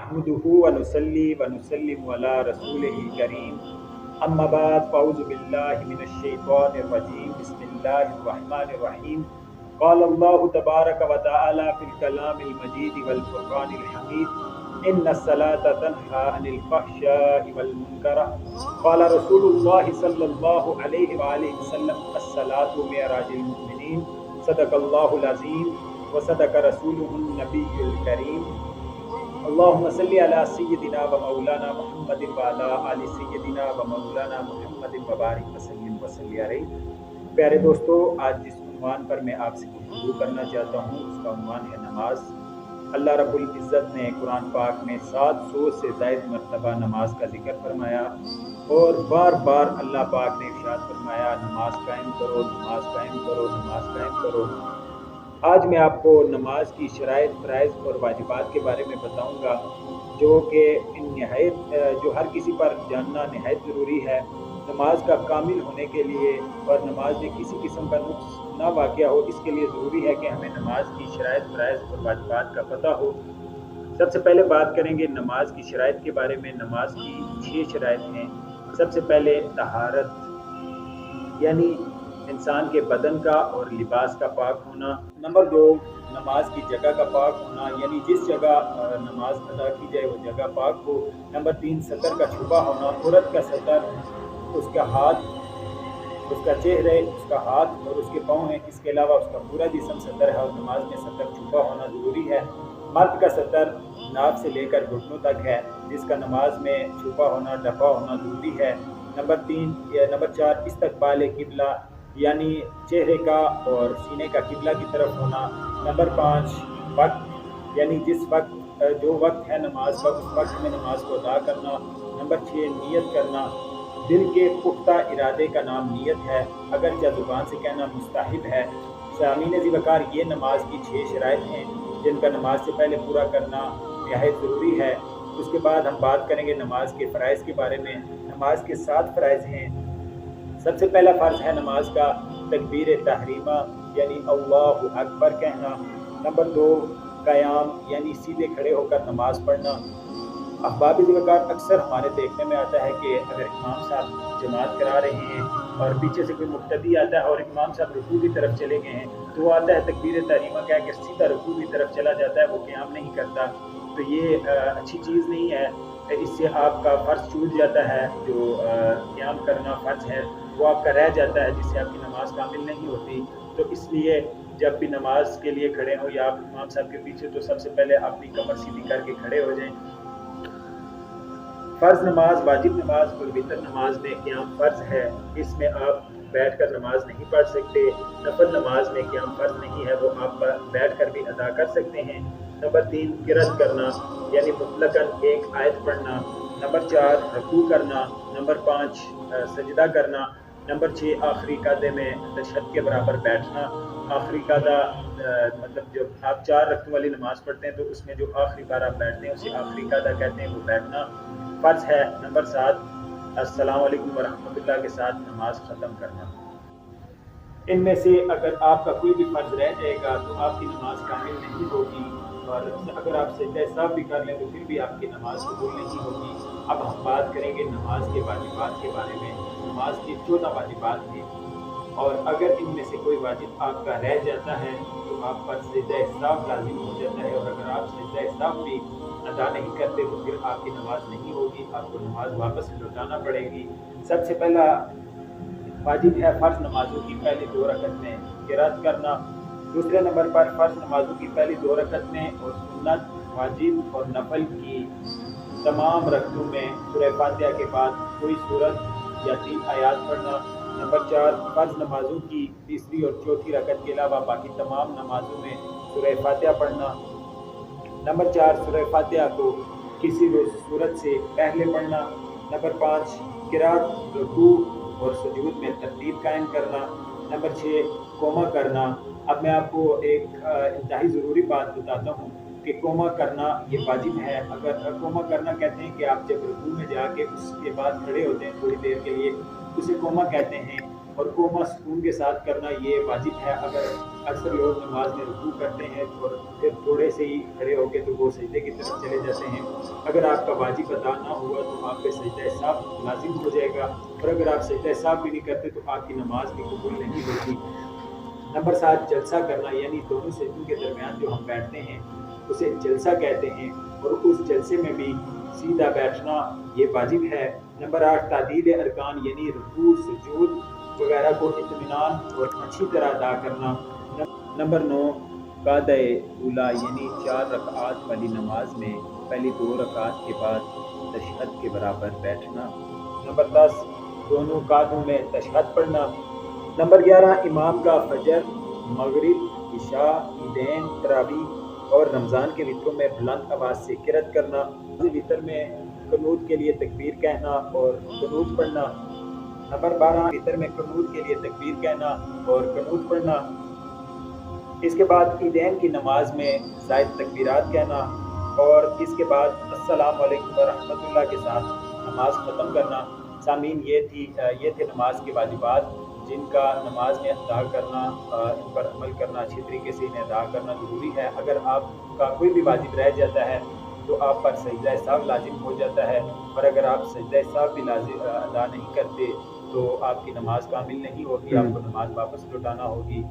नहमदुहु व नुसल्ली व नुसल्लिमु अला रसूलिहिल करीम अम्मा बाद फ़अऊज़ु बिल्लाहि मिनश शैतानिर रजीम बिस्मिल्लाहिर रहमानिर रहीम क़ाल अल्लाहु तबारक व तआला फ़िल कलामिल मजीद वल फ़ुरक़ानिल हमीद इन्नस्सलाता तन्हा अनिल फ़हशाइ वल मुनकर क़ाल रसूलुल्लाहि सल्लल्लाहु अलैहि व आलिहि वसल्लम अस्सलातु मिअराजुल मुमिनीन सदक़ल्लाहुल अज़ीम व सदक़ रसूलुहुन नबियुल करीम अल्लाहुम्मा सल्लि अला सय्यिदिना व मौलाना मुहम्मदिन व अला आलि सय्यिदिना व मौलाना मुहम्मदिन व बारिक वसल्लिम व सल्ली अलैहि। प्यारे दोस्तों, आज जिस उन्वान पर मैं आपसे गुफ्तगू करना चाहता हूँ उसका उन्वान है नमाज। अल्लाह रब्बुल इज़्ज़त ने कुरान पाक में 700 से ज़ायद मरतबा नमाज का जिक्र फरमाया और बार बार अल्लाह पाक ने इरशाद फरमाया, नमाज कायम करो, नमाज कायम करो, नमाज कायम करो। आज मैं आपको नमाज की शराइत, फ़राइज़ और वाजिबात के बारे में बताऊंगा जो कि जो हर किसी पर जानना नहायत ज़रूरी है। नमाज का कामिल होने के लिए और नमाज में किसी किस्म का नुक्स ना वाक़या हो, इसके लिए ज़रूरी है कि हमें नमाज की शराइत, फ़राइज़ और वाजिबात का पता हो। सबसे पहले बात करेंगे नमाज की शराइत के बारे में। नमाज की 6 शराइत हैं। सबसे पहले तहारत, यानी इंसान के बदन का और लिबास का पाक होना। नंबर 2, नमाज की जगह का पाक होना, यानी जिस जगह नमाज अदा की जाए वो जगह पाक हो। नंबर 3, सतर का छुपा होना। औरत का सतर उसका हाथ, उसका चेहरे, उसका हाथ और उसके पाँव हैं, इसके अलावा उसका पूरा जिस्म सतर है और नमाज में सतर छुपा होना ज़रूरी है। मर्द का सतर नाक से लेकर घुटनों तक है, जिसका नमाज में छुपा होना, ढका होना ज़रूरी है। नंबर 4, इस्तकबाल किबला, यानी चेहरे का और सीने का किबला की तरफ होना। नंबर 5, वक्त, यानी जिस वक्त जो वक्त है नमाज का उस वक्त में नमाज को अदा करना। नंबर 6, नियत करना, दिल के पुख्ता इरादे का नाम नियत है, अगरचे ज़ुबान से कहना मुस्ताहिब है। सामीन ज़िवकार, ये नमाज की 6 शराइत हैं जिनका नमाज से पहले पूरा करना निहायत ज़रूरी है। उसके बाद हम बात करेंगे नमाज के फ़राइज़ के बारे में। नमाज के 7 फ़राइज़ हैं। सबसे पहला फ़र्ज़ है नमाज का तकबीर तहरीमा, यानी अल्लाहु अकबर कहना। नंबर 2, क़याम, यानी सीधे खड़े होकर नमाज पढ़ना। अहबाब ज़िवकार, अक्सर हमारे देखने में आता है कि अगर इमाम साहब जमात करा रहे हैं और पीछे से कोई मुक्तदी आता है और इमाम साहब रुकू की तरफ चले गए हैं तो वो आता है तकबीर तहरीमा कह के सीधा रुकू की तरफ चला जाता है, वो क़याम नहीं करता। तो ये अच्छी चीज़ नहीं है। इससे आपका फ़र्ज़ छूट जाता है, जो क़याम करना फ़र्ज़ है वो आपका रह जाता है, जिससे आपकी नमाज कामिल नहीं होती। तो इसलिए जब भी नमाज के लिए खड़े हो या आप इमाम साहब के पीछे, तो सबसे पहले अपनी कमर सीधी करके खड़े हो जाएं। फ़र्ज़ नमाज, वाजिब नमाज और वितर नमाज में क़याम फ़र्ज़ है, इसमें आप बैठकर नमाज नहीं पढ़ सकते। नफल नमाज में क़याम फ़र्ज़ नहीं है, वो आप बैठकर भी अदा कर सकते हैं। नंबर 3, क़िरात करना, यानी मुतलकन एक आयत पढ़ना। नंबर 4, रुकू करना। नंबर 5, सजदा करना। नंबर 6, आखिरी कादे में तशहद के बराबर बैठना। आखिरी कादा मतलब जब आप 4 रकअत वाली नमाज पढ़ते हैं तो उसमें जो आखिरी बार आप बैठते हैं उसे आखिरी कादा कहते हैं, वो बैठना फ़र्ज़ है। नंबर 7, अस्सलाम वालेकुम व रहमतुल्लाह के साथ नमाज ख़त्म करना। इनमें से अगर आपका कोई भी फ़र्ज़ रह जाएगा तो आपकी नमाज कामिल नहीं होगी, और अगर आप सजदा साहब भी कर लें तो फिर भी आपकी नमाज कबूल नहीं होगी। अब हम बात करेंगे नमाज के वाजिबात के बारे में। नमाज के 14 वाजिबात हैं और अगर इनमें से कोई वाजिब आपका रह जाता है तो आप पर सजदा साहब लाजिम हो जाता है, और अगर आप सजदा साहब भी अदा नहीं करते तो फिर आपकी नमाज नहीं होगी, आपको नमाज वापस लौटाना पड़ेगी। सबसे पहला वाजिब है फ़र्ज़ नमाजों की पहली 2 रकअत में क़िरात करना। दूसरे नंबर पर फ़र्ज़ नमाजों की पहली 2 रकअत में और सुन्नत, वाजिब और नफल की तमाम रकअतों में सूरह फातिहा के बाद कोई सूरत या 3 आयात पढ़ना। नंबर 4, फ़र्ज़ नमाजों की तीसरी और चौथी रकअत के अलावा बाकी तमाम नमाजों में सूरह फातिहा पढ़ना। नंबर 4, सूरह फातिहा को किसी भी सूरत से पहले पढ़ना। नंबर 5, क़िरात, रुकू और सुजूद में तरतीब कायम करना। नंबर 6, कोमा करना। अब मैं आपको एक इंतहाई ज़रूरी बात बताता हूँ कि कोमा करना ये वाजिब है। अगर कोमा करना कहते हैं कि आप जब रुकू में जाके उसके बाद खड़े होते हैं थोड़ी देर के लिए, उसे कोमा कहते हैं, और कोमा सुकून के साथ करना ये वाजिब है। अगर अक्सर लोग नमाज में रुकू करते हैं और फिर थोड़े से ही खड़े होकर तो वो सजदे की तरफ चले जाते हैं। اگر آپ کا واجب ادا نہ ہوا تو آپ پہ سجدہ سہو لازم ہو جائے گا، اور اگر آپ سجدہ سہو بھی نہیں کرتے تو آپ کی نماز بھی قبول نہیں ہوگی۔ نمبر 7 جلسہ کرنا، یعنی دونوں سجدوں کے درمیان جو ہم بیٹھتے ہیں اسے جلسہ کہتے ہیں، اور اس جلسے میں بھی سیدھا بیٹھنا یہ واجب ہے۔ نمبر 8 تعدیل ارکان، یعنی رکوع سجود وغیرہ کو اطمینان اور اچھی طرح ادا کرنا۔ نمبر 9 قعدہ اولا، یعنی 4 رکعات والی نماز میں پہلی 2 رکعات کے بعد تشہد کے برابر بیٹھنا۔ نمبر 10 دونوں قعدوں میں تشہد پڑھنا۔ نمبر 11 امام کا فجر، مغرب، عشاء، عیدین، تراویح اور رمضان کے وطروں میں بلند آواز سے قرأت کرنا۔ وطر میں قنوت کے لیے تکبیر کہنا اور قنوت پڑھنا۔ نمبر 12 وطر میں قنوت کے لیے تکبیر کہنا اور قنوت پڑھنا۔ اس کے بعد عیدین کی نماز میں زائد تکبیرات کہنا، اور اس کے بعد السلام علیکم ورحمۃ اللہ کے ساتھ نماز ختم کرنا۔ سامعین، یہ تھے نماز کے واجبات جن کا نماز میں ادا کرنا، ان پر عمل کرنا، اچھی طریقے سے انہیں ادا کرنا ضروری ہے۔ اگر آپ کا کوئی بھی واجب رہ جاتا ہے تو آپ پر سجدہ سہو لازم ہو جاتا ہے، اور اگر آپ سجدہ سہو بھی ادا نہیں کرتے تو آپ کی نماز کامل نہیں ہوگی، آپ کو نماز واپس لوٹانا ہوگی۔